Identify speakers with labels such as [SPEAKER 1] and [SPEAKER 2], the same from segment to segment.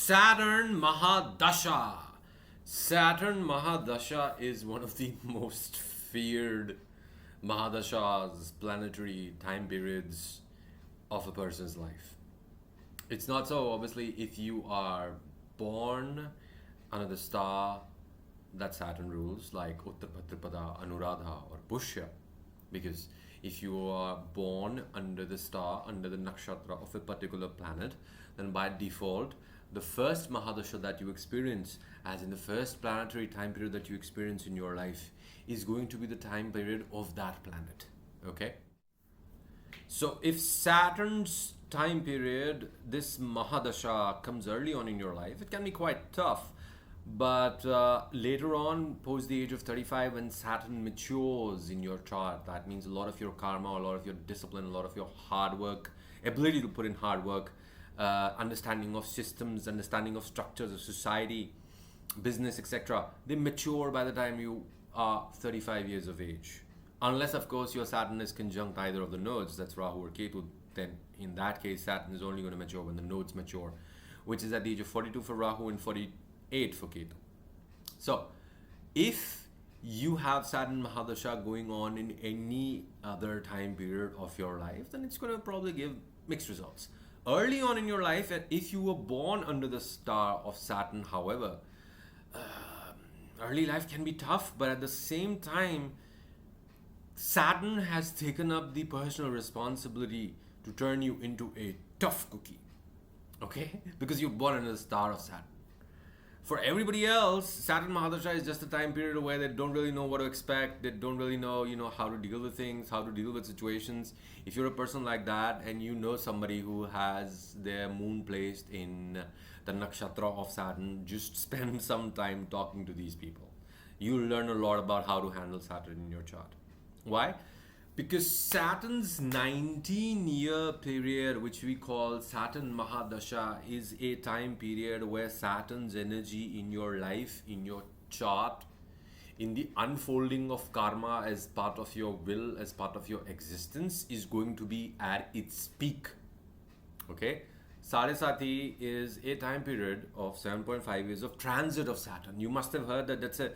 [SPEAKER 1] Saturn Mahadasha. Saturn Mahadasha is one of the most feared Mahadashas, planetary time periods of a person's life. It's not so, obviously, if you are born under the star that Saturn rules, like Uttarpatripada, Anuradha, or Pushya, because if you are born under the star, under the nakshatra of a particular planet, then by default, the first Mahadasha that you experience, as in the first planetary time period that you experience in your life, is going to be the time period of that planet. Okay? So if Saturn's time period, this Mahadasha, comes early on in your life, it can be quite tough. But later on, post the age of 35, when Saturn matures in your chart, that means a lot of your karma, a lot of your discipline, a lot of your hard work, ability to put in hard work, understanding of systems, understanding of structures of society, business, etc. They mature by the time you are 35 years of age. Unless, of course, your Saturn is conjunct either of the nodes, that's Rahu or Ketu, then in that case, Saturn is only going to mature when the nodes mature, which is at the age of 42 for Rahu and 48 for Ketu. So, if you have Saturn Mahadasha going on in any other time period of your life, then it's going to probably give mixed results. Early on in your life, if you were born under the star of Saturn, however, early life can be tough, but at the same time, Saturn has taken up the personal responsibility to turn you into a tough cookie. Okay? Because you're born under the star of Saturn. For everybody else, Saturn Mahadasha is just a time period where they don't really know what to expect. They don't really know, how to deal with things, how to deal with situations. If you're a person like that and you know somebody who has their moon placed in the nakshatra of Saturn, just spend some time talking to these people. You'll learn a lot about how to handle Saturn in your chart. Why? Because Saturn's 19-year period, which we call Saturn Mahadasha, is a time period where Saturn's energy in your life, in your chart, in the unfolding of karma as part of your will, as part of your existence, is going to be at its peak. Okay? Sadesati is a time period of 7.5 years of transit of Saturn. You must have heard that that's a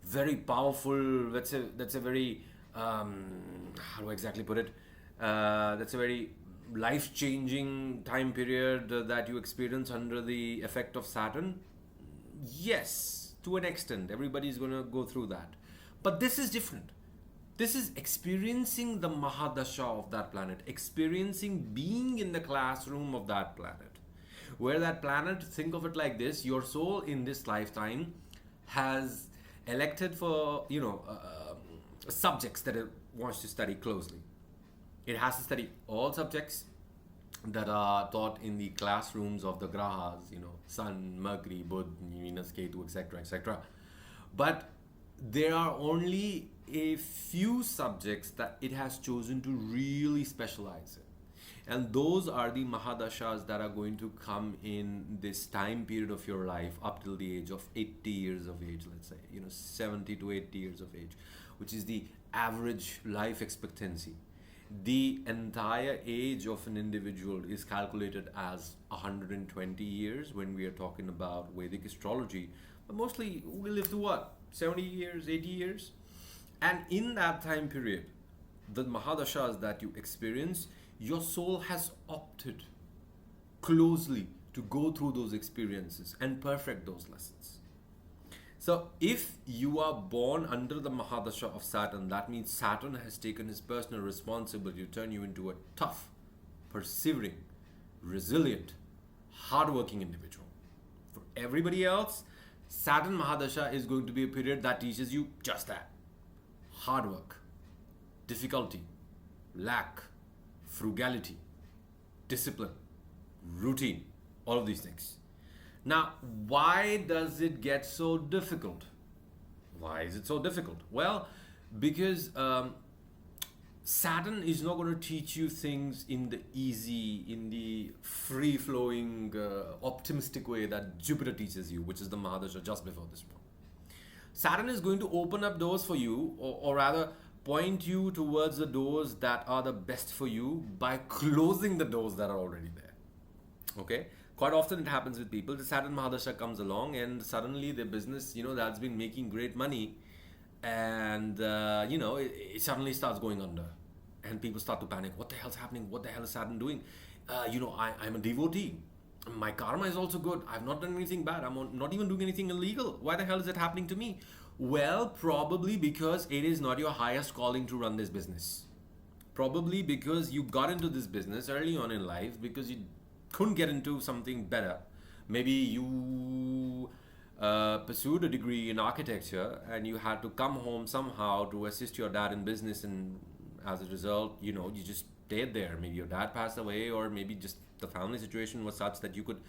[SPEAKER 1] very powerful, that's a very how do I exactly put it? That's a very life-changing time period that you experience under the effect of Saturn. Yes, to an extent, everybody's going to go through that. But this is different. This is experiencing the Mahadasha of that planet, experiencing being in the classroom of that planet. Where that planet, think of it like this, your soul in this lifetime has elected for, subjects that it wants to study closely. It has to study all subjects that are taught in the classrooms of the grahas, Sun, Mercury, Buddha, Venus, Ketu, etc., etc. But there are only a few subjects that it has chosen to really specialize in. And those are the Mahadashas that are going to come in this time period of your life up till the age of 80 years of age, let's say, 70 to 80 years of age, which is the average life expectancy. The entire age of an individual is calculated as 120 years when we are talking about Vedic astrology. But mostly we live to what? 70 years, 80 years? And in that time period, the Mahadashas that you experience, your soul has opted closely to go through those experiences and perfect those lessons. So if you are born under the Mahadasha of Saturn, that means Saturn has taken his personal responsibility to turn you into a tough, persevering, resilient, hardworking individual. For everybody else, Saturn Mahadasha is going to be a period that teaches you just that. Hard work, difficulty, lack, frugality, discipline, routine, all of these things. Now, why does it get so difficult? Why is it so difficult? Well, because Saturn is not going to teach you things in the easy, in the free-flowing, optimistic way that Jupiter teaches you, which is the Mahadasha just before this one. Saturn is going to open up doors for you, or rather point you towards the doors that are the best for you by closing the doors that are already there. Okay? quite often it happens with people. The Saturn Mahadasha comes along and suddenly their business, that's been making great money, and it suddenly starts going under, and people start to panic. What the hell's happening? What the hell is Saturn doing? I'm a devotee. My karma is also good. I've not done anything bad. Not even doing anything illegal. Why the hell is it happening to me? Well, probably because it is not your highest calling to run this business. Probably because you got into this business early on in life because you couldn't get into something better. Maybe you pursued a degree in architecture and you had to come home somehow to assist your dad in business, and as a result, you just stayed there. Maybe your dad passed away, or maybe just the family situation was such that you could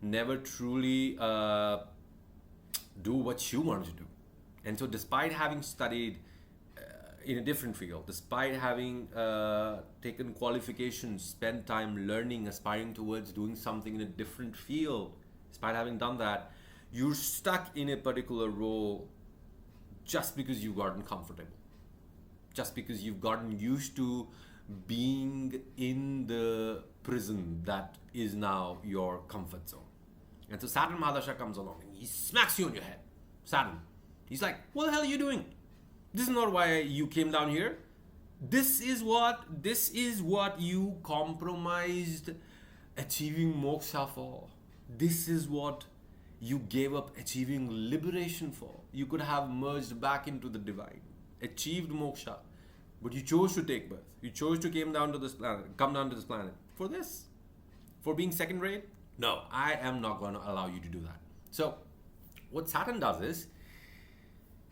[SPEAKER 1] never truly do what you wanted to do. And so despite having studied in a different field, despite having taken qualifications, spent time learning, aspiring towards doing something in a different field, despite having done that, you're stuck in a particular role just because you've gotten comfortable, just because you've gotten used to being in the prison that is now your comfort zone. And so Saturn Mahadasha comes along and he smacks you on your head. Saturn. He's like, what the hell are you doing? This is not why you came down here. This is what you compromised achieving moksha for. This is what you gave up achieving liberation for. You could have merged back into the divine, achieved moksha, but you chose to take birth. You chose to come down to this planet for this, for being second rate. No, I am not going to allow you to do that. So what Saturn does is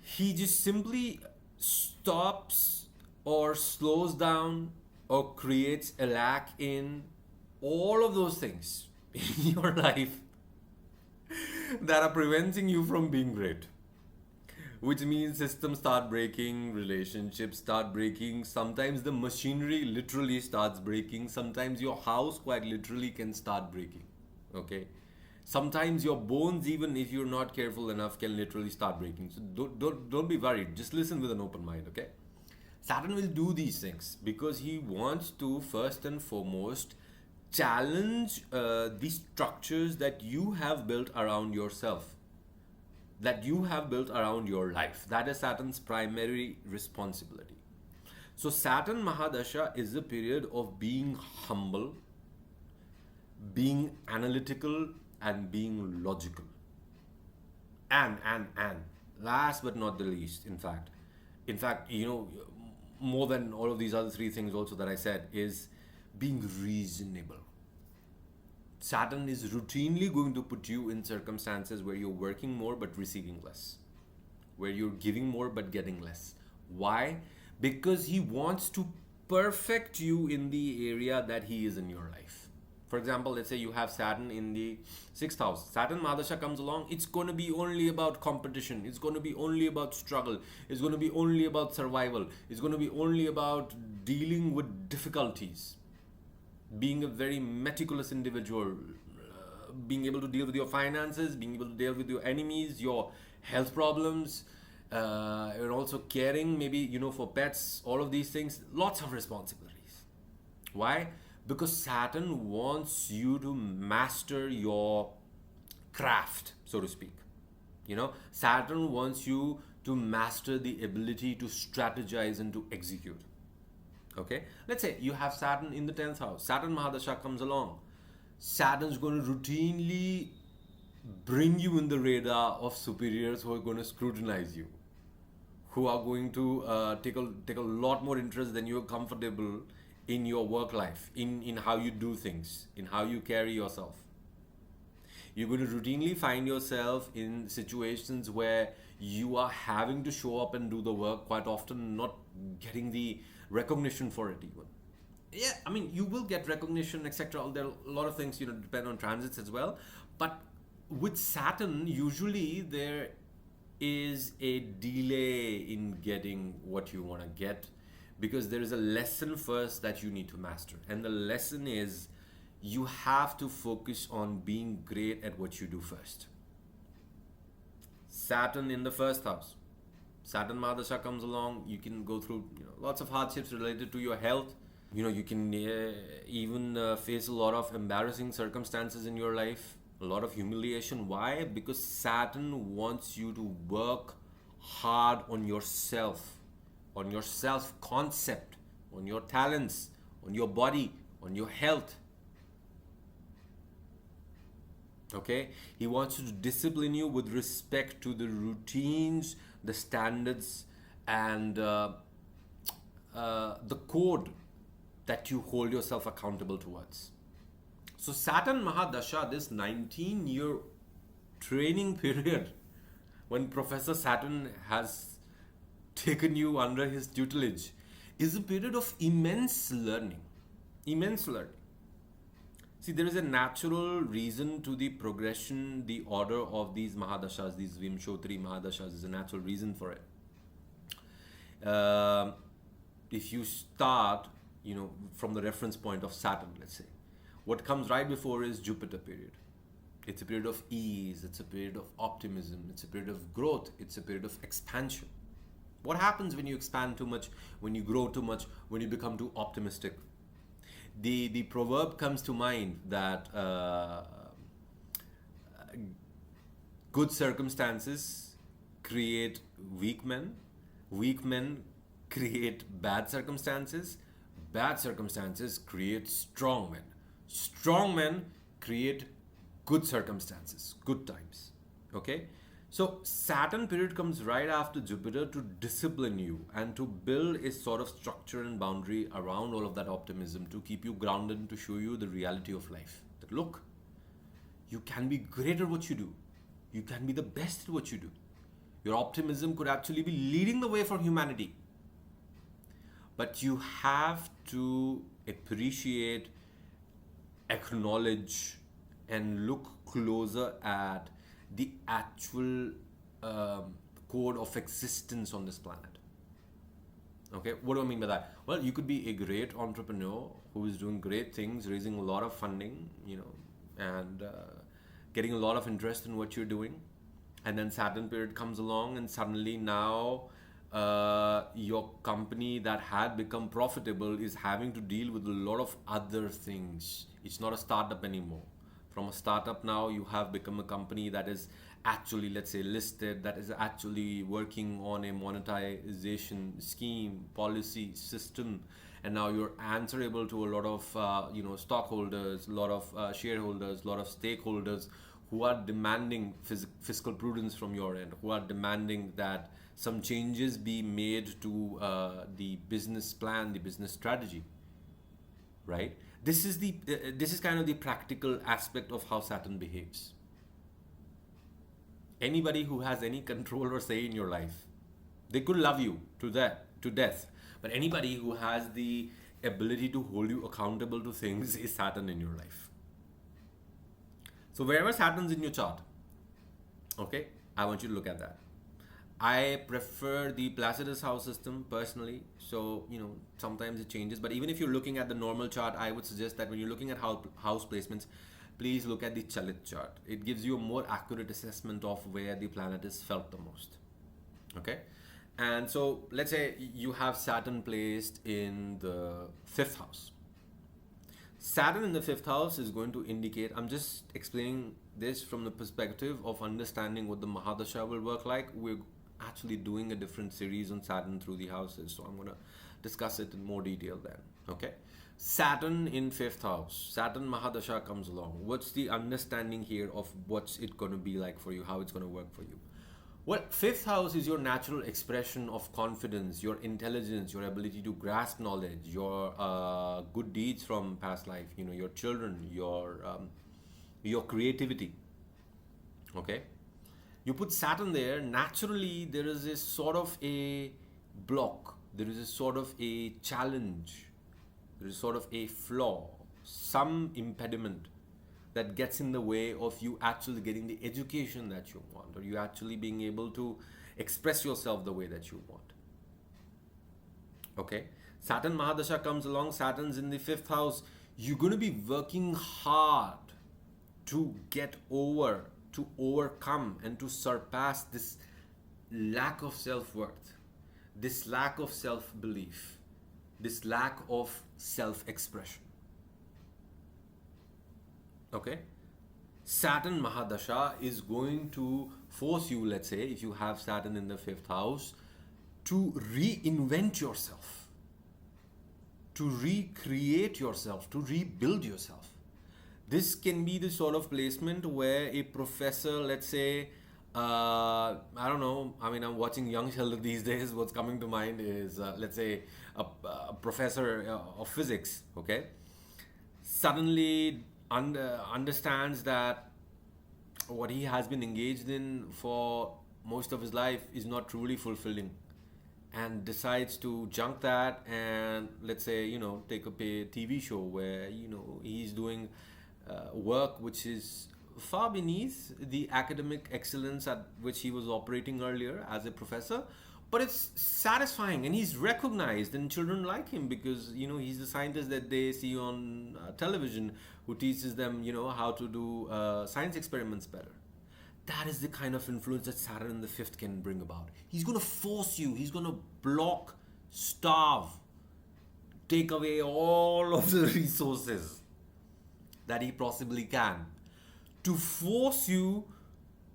[SPEAKER 1] he just simply stops or slows down or creates a lack in all of those things in your life that are preventing you from being great. Which means systems start breaking, relationships start breaking, sometimes the machinery literally starts breaking, sometimes your house quite literally can start breaking. Okay? Sometimes your bones, even if you're not careful enough, can literally start breaking. So don't be worried. Just listen with an open mind, okay? Saturn will do these things because he wants to first and foremost challenge the structures that you have built around yourself, that you have built around your life. That is Saturn's primary responsibility. So Saturn Mahadasha is a period of being humble, being analytical, and being logical. And last but not the least, in fact, more than all of these other three things also that I said, is being reasonable. Saturn is routinely going to put you in circumstances where you're working more but receiving less, where you're giving more but getting less. Why? Because he wants to perfect you in the area that he is in your life. For example, let's say you have Saturn in the 6th house. Saturn Mahadasha comes along, it's going to be only about competition. It's going to be only about struggle. It's going to be only about survival. It's going to be only about dealing with difficulties. Being a very meticulous individual, being able to deal with your finances, being able to deal with your enemies, your health problems, and also caring, maybe, for pets, all of these things, lots of responsibilities. Why? Because Saturn wants you to master your craft, so to speak. Saturn wants you to master the ability to strategize and to execute. Okay, let's say you have Saturn in the 10th house. Saturn Mahadasha comes along. Saturn's going to routinely bring you in the radar of superiors who are going to scrutinize you, who are going to take a lot more interest than you're comfortable in your work life, in how you do things, in how you carry yourself. You're going to routinely find yourself in situations where you are having to show up and do the work, quite often not getting the recognition for it even. Yeah, I mean, you will get recognition, etc. There are a lot of things, depend on transits as well. But with Saturn, usually there is a delay in getting what you want to get, because there is a lesson first that you need to master. And the lesson is you have to focus on being great at what you do first. Saturn in the 1st house. Saturn Mahadasha comes along, you can go through lots of hardships related to your health, You can even face a lot of embarrassing circumstances in your life, a lot of humiliation. Why? Because Saturn wants you to work hard on your self concept, on your talents, on your body, on your health. Okay, he wants to discipline you with respect to the routines, the standards, and the code that you hold yourself accountable towards. So Saturn Mahadasha, this 19-year training period, when Professor Saturn has taken you under his tutelage, is a period of immense learning. Immense learning. See, there is a natural reason to the progression, the order of these Mahadashas, these Vimshotri Mahadashas, is a natural reason for it. If you start, from the reference point of Saturn, let's say, what comes right before is Jupiter period. It's a period of ease, it's a period of optimism, it's a period of growth, it's a period of expansion. What happens when you expand too much, when you grow too much, when you become too optimistic? The proverb comes to mind that good circumstances create weak men create bad circumstances create strong men create good circumstances, good times. Okay, so Saturn period comes right after Jupiter to discipline you and to build a sort of structure and boundary around all of that optimism, to keep you grounded and to show you the reality of life. That look, you can be great at what you do. You can be the best at what you do. Your optimism could actually be leading the way for humanity. But you have to appreciate, acknowledge, and look closer at the actual code of existence on this planet. Okay, what do I mean by that? Well, you could be a great entrepreneur who is doing great things, raising a lot of funding, and getting a lot of interest in what you're doing. And then Saturn period comes along, and suddenly now your company that had become profitable is having to deal with a lot of other things. It's not a startup anymore. From a startup now, you have become a company that is actually, let's say, listed, that is actually working on a monetization scheme, policy, system, and now you're answerable to a lot of stockholders, a lot of shareholders, a lot of stakeholders who are demanding fiscal prudence from your end, who are demanding that some changes be made to the business plan, the business strategy, right? This is kind of the practical aspect of how Saturn behaves. Anybody who has any control or say in your life, they could love you to death, but anybody who has the ability to hold you accountable to things is Saturn in your life. So wherever Saturn's in your chart, okay, I want you to look at that. I prefer the Placidus house system personally. So, sometimes it changes. But even if you're looking at the normal chart, I would suggest that when you're looking at house placements, please look at the Chalit chart. It gives you a more accurate assessment of where the planet is felt the most. Okay? And so, let's say you have Saturn placed in the 5th house. Saturn in the 5th house is going to indicate, I'm just explaining this from the perspective of understanding what the Mahadasha will work like. We're actually doing a different series on Saturn through the houses, so I'm going to discuss it in more detail then. Okay, Saturn in 5th house, Saturn Mahadasha comes along. What's the understanding here of what's it going to be like for you, how it's going to work for you? Well, 5th house is your natural expression of confidence, your intelligence, your ability to grasp knowledge, your good deeds from past life, your children, your creativity. Okay, you put Saturn there, naturally there is a sort of a block, there is a sort of a challenge, there is sort of a flaw, some impediment that gets in the way of you actually getting the education that you want, or you actually being able to express yourself the way that you want. Okay, Saturn Mahadasha comes along, Saturn's in the 5th house. You're going to be working hard to get over, to overcome, and to surpass this lack of self-worth, this lack of self-belief, this lack of self-expression. Okay? Saturn Mahadasha is going to force you, let's say, if you have Saturn in the 5th house, to reinvent yourself, to recreate yourself, to rebuild yourself. This can be the sort of placement where a professor, let's say, I don't know, I mean, I'm watching Young Sheldon these days. What's coming to mind is, let's say, a professor of physics, okay, suddenly understands that what he has been engaged in for most of his life is not truly fulfilling, and decides to junk that and, let's say, take up a TV show where he's doing work which is far beneath the academic excellence at which he was operating earlier as a professor, but it's satisfying and he's recognized, and children like him because he's the scientist that they see on television who teaches them how to do science experiments better. That is the kind of influence that Saturn in the 5th can bring about. He's going to force you, he's going to block, starve, take away all of the resources that he possibly can to force you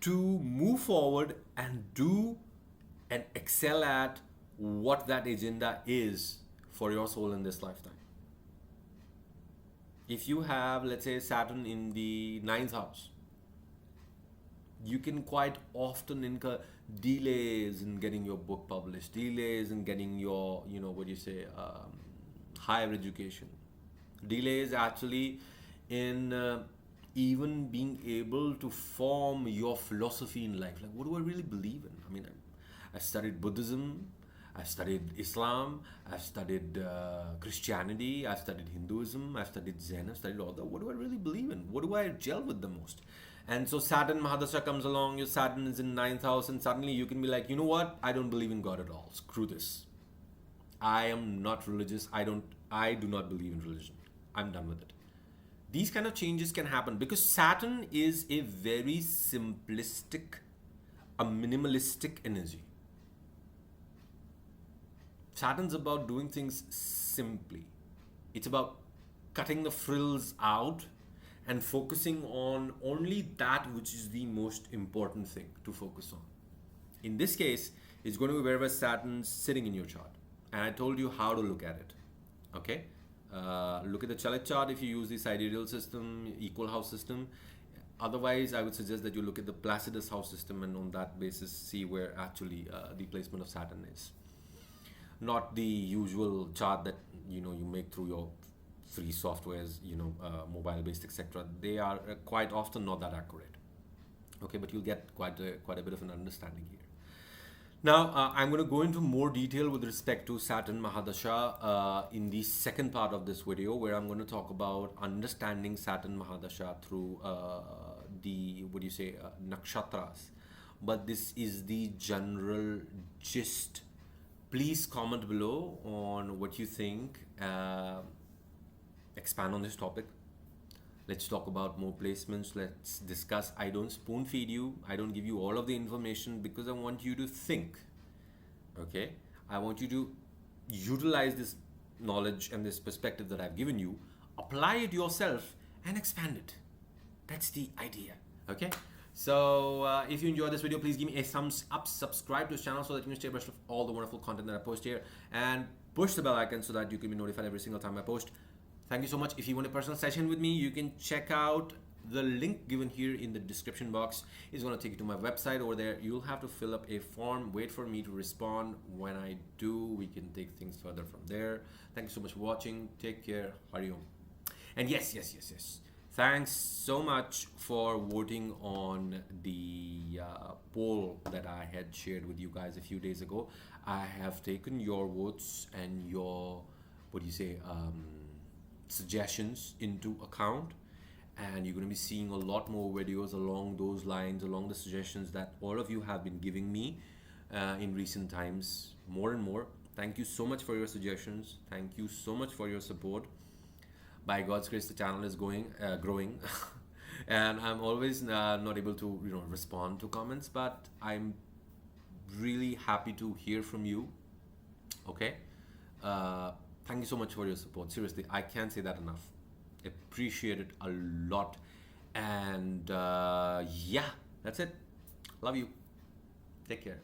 [SPEAKER 1] to move forward and do and excel at what that agenda is for your soul in this lifetime. If you have, let's say, Saturn in the 9th house, you can quite often incur delays in getting your book published, delays in getting your, higher education, delays actually in even being able to form your philosophy in life. Like, what do I really believe in? I mean, I studied Buddhism, I've studied Islam, I've studied Christianity, I've studied Hinduism, I've studied Zen, I've studied all that. What do I really believe in? What do I gel with the most? And so Saturn Mahadasha comes along, your Saturn is in 9th house, and suddenly you can be like, you know what? I don't believe in God at all. Screw this. I am not religious. I do not believe in religion. I'm done with it. These kind of changes can happen because Saturn is a very simplistic, a minimalistic energy. Saturn's about doing things simply. It's about cutting the frills out and focusing on only that which is the most important thing to focus on. In this case, it's going to be wherever Saturn's sitting in your chart. And I told you how to look at it. Okay? Look at the Chalit chart if you use the sidereal system, equal house system. Otherwise, I would suggest that you look at the Placidus house system and on that basis see where actually the placement of Saturn is. Not the usual chart that you make through your free softwares, mobile based, etc. They are quite often not that accurate. Okay, but you'll get quite a bit of an understanding here. Now, I'm going to go into more detail with respect to Saturn Mahadasha in the second part of this video, where I'm going to talk about understanding Saturn Mahadasha through the nakshatras. But this is the general gist. Please comment below on what you think. Expand on this topic. Let's talk about more placements. Let's discuss. I don't spoon feed you. I don't give you all of the information because I want you to think. Okay? I want you to utilize this knowledge and this perspective that I've given you, apply it yourself, and expand it. That's the idea. Okay? So if you enjoyed this video, please give me a thumbs up, subscribe to this channel so that you can stay abreast of all the wonderful content that I post here, and push the bell icon so that you can be notified every single time I post. Thank you so much. If you want a personal session with me, you can check out the link given here in the description box. It's going to take you to my website. Over there, you'll have to fill up a form, wait for me to respond. When I do, we can take things further from there. Thank you so much for watching. Take care. Hari Om. And yes. Thanks so much for voting on the poll that I had shared with you guys a few days ago. I have taken your votes and your, suggestions into account, and you're going to be seeing a lot more videos along those lines, along the suggestions that all of you have been giving me in recent times, more and more. Thank you so much for your suggestions. Thank you so much for your support. By God's grace, the channel is growing, and I'm always not able to respond to comments, but I'm really happy to hear from you. Okay, Thank you so much for your support. Seriously, I can't say that enough. Appreciate it a lot. And yeah, that's it. Love you. Take care.